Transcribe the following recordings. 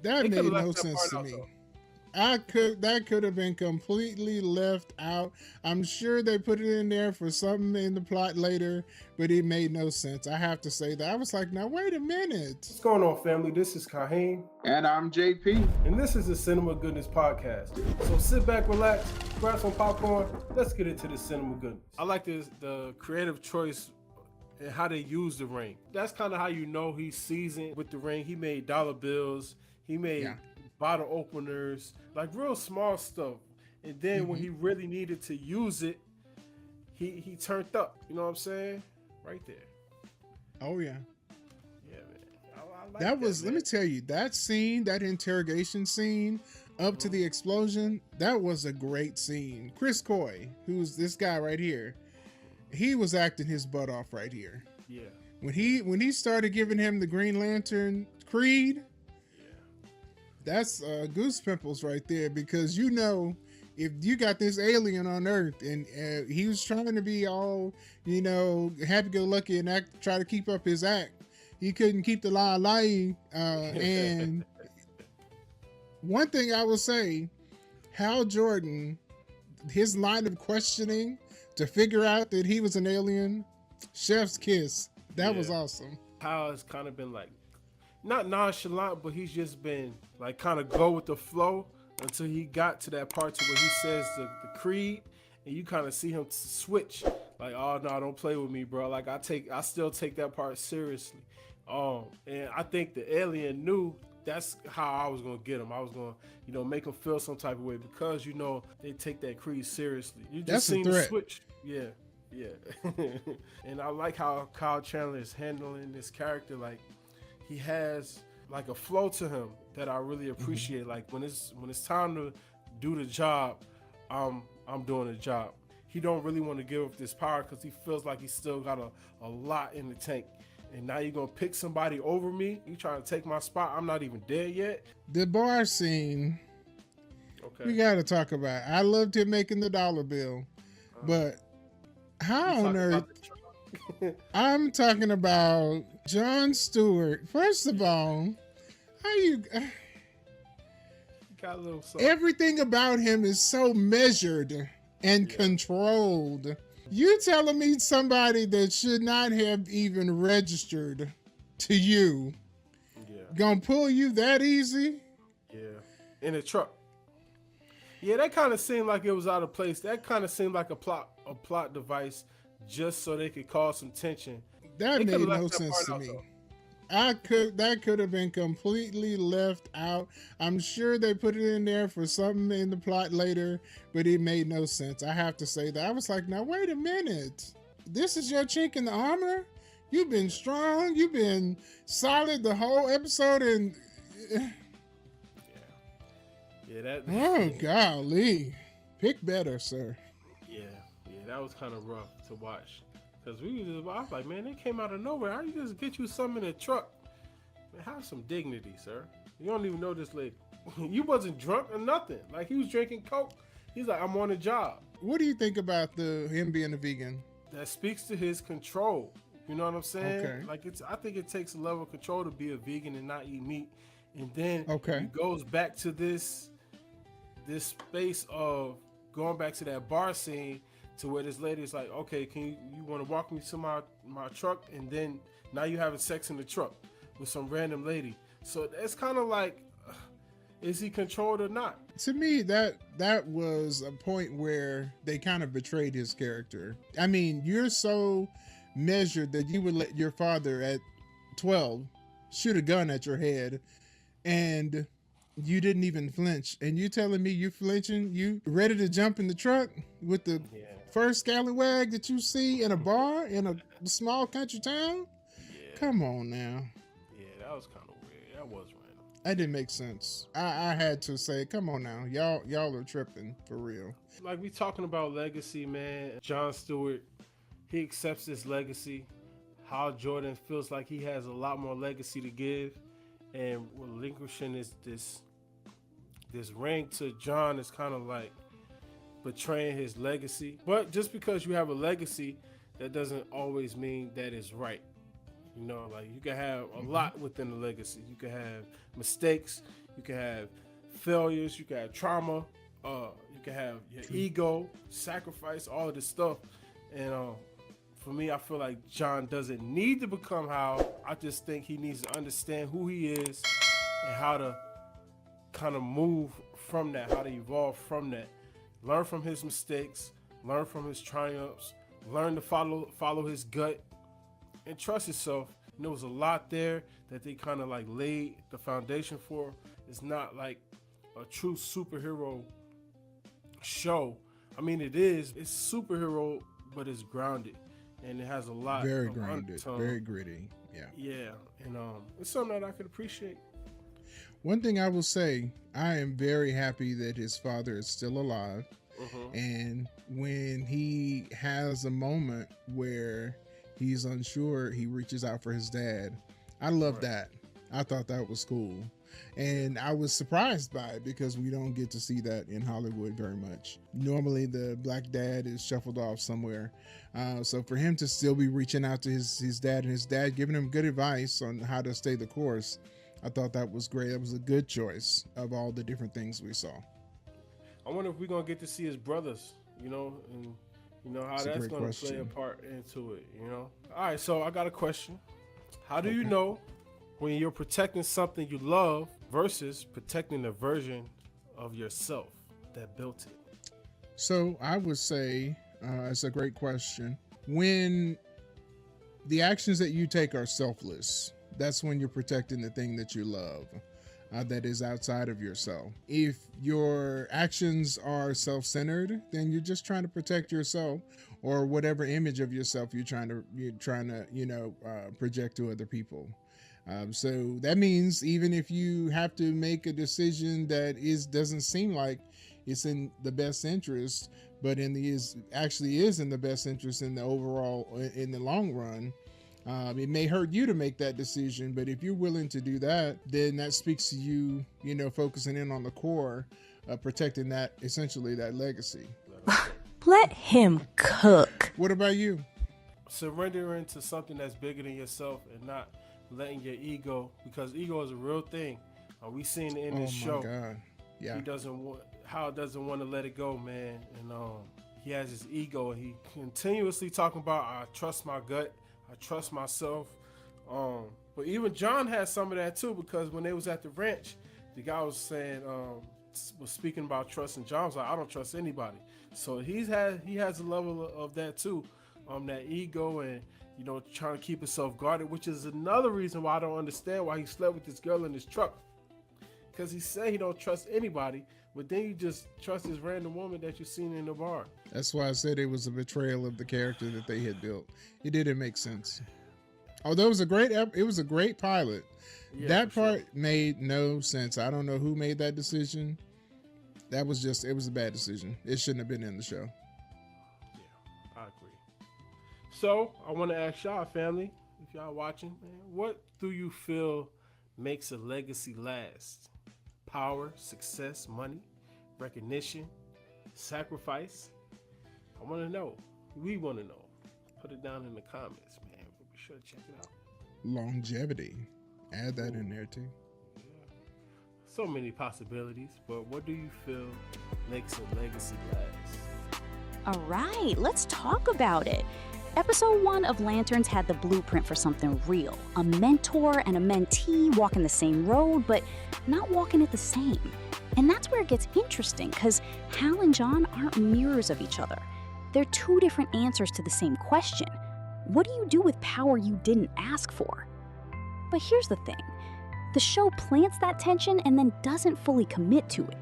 That They could have made no left that sense part to out me. though. That could have been completely left out. I'm sure they put it in there for something in the plot later, but it made no sense. I have to say that. I was like, now wait a minute. What's going on, family? This is Kahim. And I'm JP. And this is the Cinema Goodness Podcast. So sit back, relax, grab some popcorn. Let's get into the cinema goodness. I like the creative choice and how they use the ring. That's kind of how you know he's seasoned with the ring. He made dollar bills. He made bottle openers, like real small stuff. And then when he really needed to use it, he turned up. You know what I'm saying? Right there. Oh yeah. Yeah, man. I like That was, man. let me tell you, that scene, that interrogation scene up to the explosion, that was a great scene. Chris Coy, who's this guy right here, he was acting his butt off right here. Yeah. When he started giving him the Green Lantern creed, that's goose pimples right there, because you know, if you got this alien on Earth and he was trying to be all, you know, happy-go-lucky and try to keep up his act, he couldn't keep the lie lying. And one thing I will say, Hal Jordan, his line of questioning to figure out that he was an alien, chef's kiss. That was awesome. Hal has kind of been like, not nonchalant, but he's just been like kind of go with the flow until he got to that part to where he says the creed, and you kind of see him switch. Like, oh no, don't play with me, bro. Like I still take that part seriously. And I think the alien knew that's how I was gonna get him. I was gonna, you know, make him feel some type of way because you know they take that creed seriously. You just seen the switch, yeah. And I like how Kyle Chandler is handling this character. Like, he has like a flow to him that I really appreciate. Like when it's time to do the job, I'm doing the job. He don't really want to give up this power because he feels like he's still got a lot in the tank. And now you're gonna pick somebody over me. You trying to take my spot? I'm not even dead yet. The bar scene. Okay. We got to talk about it. I loved him making the dollar bill, but how on earth? I'm talking about John Stewart. First of all, how you got a little something. Everything about him is so measured and controlled. You telling me somebody that should not have even registered to you gonna pull you that easy? Yeah, in a truck. Yeah, that kind of seemed like it was out of place. That kind of seemed like a plot device just so they could cause some tension. That made no sense to me. That could have been completely left out. I'm sure they put it in there for something in the plot later, but it made no sense. I have to say that. I was like, now wait a minute. This is your chink in the armor? You've been strong. You've been solid the whole episode, and oh golly, pick better, sir. Yeah, that was kind of rough to watch. Cause I was like, man, they came out of nowhere. How you just get you something in a truck? Man, have some dignity, sir. You don't even know this lady. You wasn't drunk or nothing. Like, he was drinking Coke. He's like, I'm on a job. What do you think about him being a vegan? That speaks to his control. You know what I'm saying? Okay. Like, I think it takes a level of control to be a vegan and not eat meat. And then it goes back to this space of going back to that bar scene, to where this lady is like, okay, can you want to walk me to my truck? And then now you having sex in the truck with some random lady. So it's kind of like, is he controlled or not? To me, that was a point where they kind of betrayed his character. I mean, you're so measured that you would let your father at 12 shoot a gun at your head, and you didn't even flinch. And you telling me you flinching? You ready to jump in the truck with the first scallywag that you see in a bar in a small country town? Yeah. Come on now. Yeah, that was kind of weird. That was random. That didn't make sense. I had to say, come on now. Y'all are tripping for real. Like, we talking about legacy, man. John Stewart, he accepts this legacy. Hal Jordan feels like he has a lot more legacy to give, and relinquishing this ring to John is kind of like betraying his legacy. But just because you have a legacy, that doesn't always mean that it's right. You know, like, you can have a lot within the legacy. You can have mistakes. You can have failures. You can have trauma. You can have your ego, sacrifice, all of this stuff. And for me, I feel like John doesn't need to become Hal. I just think he needs to understand who he is and how to kind of move from that, how to evolve from that. Learn from his mistakes, learn from his triumphs, learn to follow his gut, and trust yourself. And there was a lot there that they kind of like laid the foundation for. It's not like a true superhero show. I mean, it's superhero, but it's grounded, and it has a lot. Very of grounded, undertone. very gritty. Yeah. Yeah, and it's something that I could appreciate. One thing I will say, I am very happy that his father is still alive. And when he has a moment where he's unsure, he reaches out for his dad. I love that. I thought that was cool. And I was surprised by it because we don't get to see that in Hollywood very much. Normally the black dad is shuffled off somewhere. So for him to still be reaching out to his dad, and his dad giving him good advice on how to stay the course, I thought that was great. That was a good choice of all the different things we saw. I wonder if we're going to get to see his brothers, and how that's going to play a part into it, All right, so I got a question. How do you know when you're protecting something you love versus protecting the version of yourself that built it? So I would say, it's a great question. When the actions that you take are selfless, that's when you're protecting the thing that you love. That is outside of yourself. If your actions are self-centered, then you're just trying to protect yourself or whatever image of yourself you're trying to project to other people. So that means even if you have to make a decision that doesn't seem like it's in the best interest, but actually is in the best interest in the overall, in the long run, it may hurt you to make that decision, but if you're willing to do that, then that speaks to you, focusing in on the core, protecting that, essentially that legacy. Let him cook. What about you? Surrendering to something that's bigger than yourself and not letting your ego, because ego is a real thing. We seen it in this show. Oh my God. Yeah. Hal doesn't want to let it go, man. And he has his ego, and he continuously talking about, I trust my gut. I trust myself. But even John had some of that too, because when they was at the ranch, the guy was saying, was speaking about trust, and John was like, I don't trust anybody. So he has a level of that too, that ego and, trying to keep himself guarded, which is another reason why I don't understand why he slept with this girl in his truck. Because he said he don't trust anybody, but then you just trust this random woman that you seen in the bar. That's why I said it was a betrayal of the character that they had built. It didn't make sense. Although it was a great pilot. Yeah, that part made no sense. I don't know who made that decision. It was a bad decision. It shouldn't have been in the show. Yeah, I agree. So I want to ask y'all, family, if y'all watching, man, what do you feel makes a legacy last? Power, success, money, recognition, sacrifice? I want to know. We want to know. Put it down in the comments, man. Be sure to check it out. Longevity. Add that in there too. Yeah. So many possibilities, but what do you feel makes a legacy last? All right, let's talk about it. Episode 1 of Lanterns had the blueprint for something real. A mentor and a mentee walking the same road, but not walking it the same. And that's where it gets interesting, because Hal and John aren't mirrors of each other. They're two different answers to the same question. What do you do with power you didn't ask for? But here's the thing. The show plants that tension and then doesn't fully commit to it.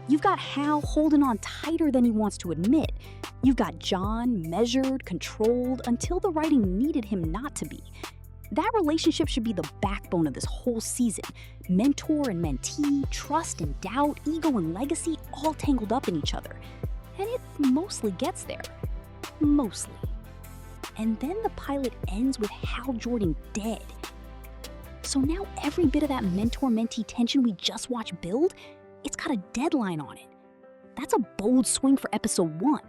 You've got Hal holding on tighter than he wants to admit. You've got John measured, controlled, until the writing needed him not to be. That relationship should be the backbone of this whole season. Mentor and mentee, trust and doubt, ego and legacy, all tangled up in each other. And it mostly gets there. Mostly. And then the pilot ends with Hal Jordan dead. So now every bit of that mentor-mentee tension we just watched build, it's got a deadline on it. That's a bold swing for episode 1.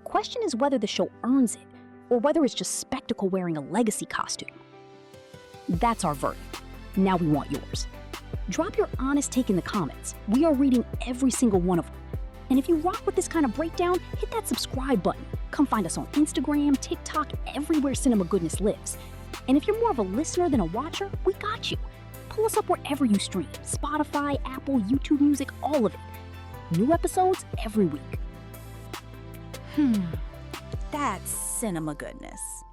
Question is whether the show earns it, or whether it's just spectacle wearing a legacy costume. That's our verdict. Now we want yours. Drop your honest take in the comments. We are reading every single one of them. And if you rock with this kind of breakdown, hit that subscribe button. Come find us on Instagram, TikTok, everywhere Cinema Goodness lives. And if you're more of a listener than a watcher, we got you. Pull us up wherever you stream. Spotify, Apple, YouTube Music, all of it. New episodes every week. That's cinema goodness.